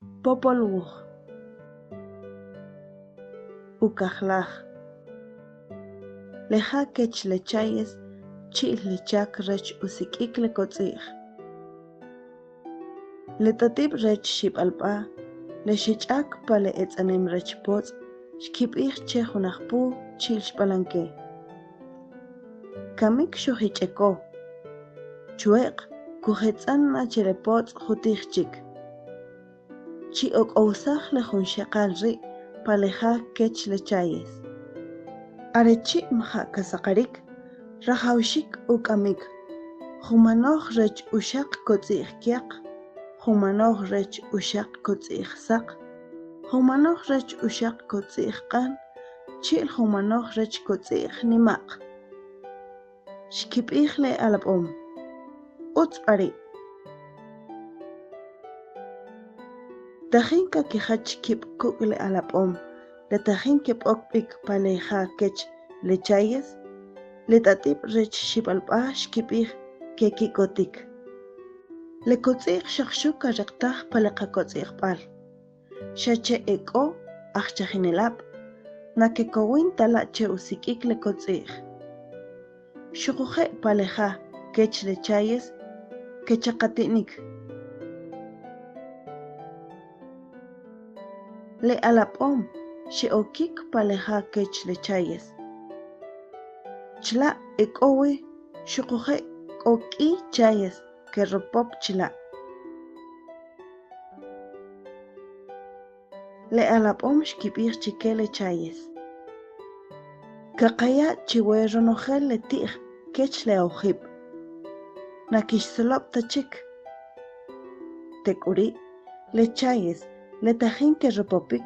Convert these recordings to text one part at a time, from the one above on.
Popol ukajlaj. Leja kech lechayes, chil lechak rech usikik lekotzij. Letatib rech ship alpa, lechichak pale etzanem rech pots, shkip che junajpu chil shpalanke. Kamik shuhicheko. Chuek, kujetzan nachele pots jutijchik. Chi ok ousaj lejun shekal ri, paleja kech lechayes. Arechi mha kasakarik, rahaushik ukamik. Humanoh rech ushak kotzij kiak, humanoh rech ushak kotzij sak, humanoh rech ushak kotzij kan, chil humanoh rech kotzij nimak. Shkipij le alapom. Utspari. Tajinka kihach kip kuk le alapom. Le tajin kip okpik paleja kech lechayes. Le tatip rech shipalpa shkipij kekikotik. Le kotzij shakshuka rektaj paleja kotzij pal. Shache eko achachinelap. Nakekowin talache usikik le kotzij. Shukuje paleja kech lechayes kechakatinik. Le alapom sheokik paleja kech lechayes. Chla ekowe shukuje oki chayes que ropop chila. Le alapom shkipir chike lechayes. Kakaya chiwe ronojel le tig kech le aujib. Nakish solop tachik. Tekuri lechayes le tajin que ropopik.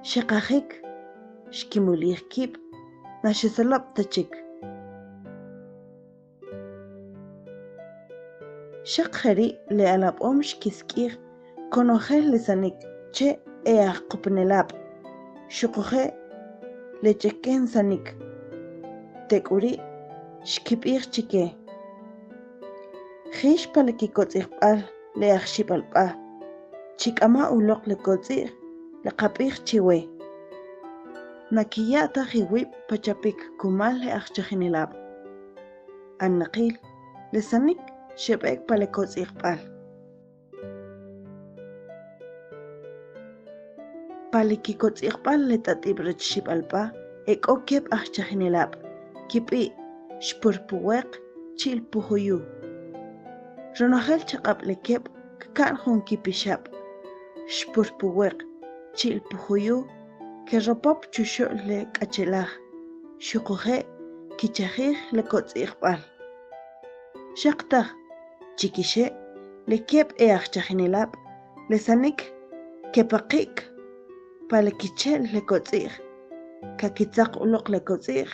Shekajik shkimulir kip. Nashisolop tachik. Shakjeri le alapom shkiskir konojel le sanik che eaqupnelap. Shukuje le cheken sanik. Tekuri shkipir chike. Jish palekikotzig pal le achshipalpa. Chikama ulok le kotzig le kapir chiwe. Nakiyata jiwip pachapik kumal le achchajinilab. Annaqil le sanik shebek palekotzig pal. Palikikotzig pal le tatib rech shipalpa eko kep achchajinilab. Kipi shpurpuwek chil puhuyu. Ronojel chakap le kep kakan hun kipishap. Shpurpuwek chil puhuyu que ropop chusho le kachelaj. Shukuje kichajij le kotzig pal. Shaktaj chikishe le kep achchajinilab le sanik kepakik palekichel le kotzig. Kakitzak ulok le kotzig.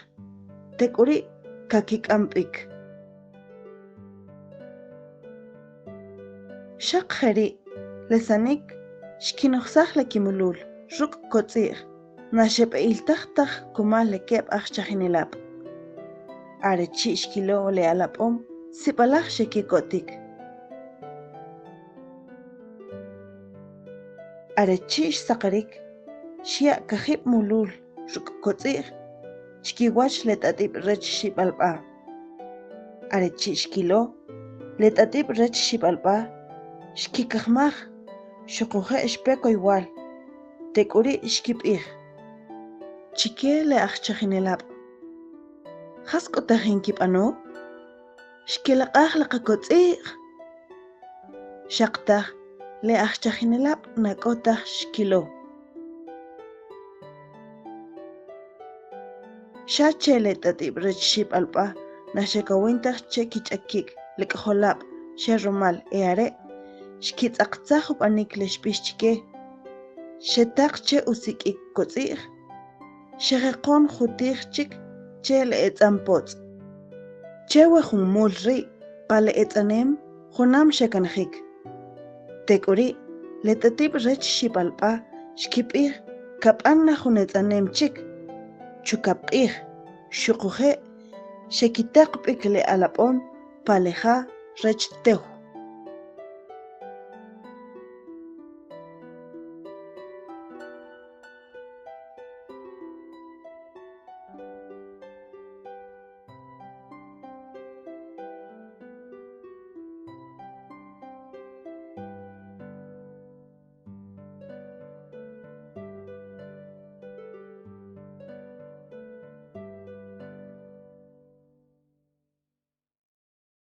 Tekuri kakikampik. Shakjeri le sanik shkinoxaj le kimulul ruk kotzig. Nashep iltajtaj kumal le kep achchajinilab. Arechi shkilo le alapom sipalaj shekikotik. Arechi sakarik shia kajib mulul ruk kotzig. Shkiwach le tatib rech shipalpa. Arechi shkilo le tatib rech shipalpa. Shkikajmaj shukuje shpeko igual. Tekuri shkipij. Chike le achchajinilab. Jasko tajin kipano. Shkilaqaj le qakotzig. Shaktaj le achchajinilab nakotaj shkilo. Shache le tatib rech shipalpa nashekawintaj che kichakik le kajolab sherumal eare. Shkitzaqtzaj upanik le shpishchike. Shetak che usikik kotzig. Shekekon jutij chik che le etzampots. Chewe humul ri pale etzanem junam shekanjik. Tekuri le tatib rech shipalpa shkipij kapanna jun etzanem chik. Chukapij shukuje shekitaqpik le alapom paleja rech tew.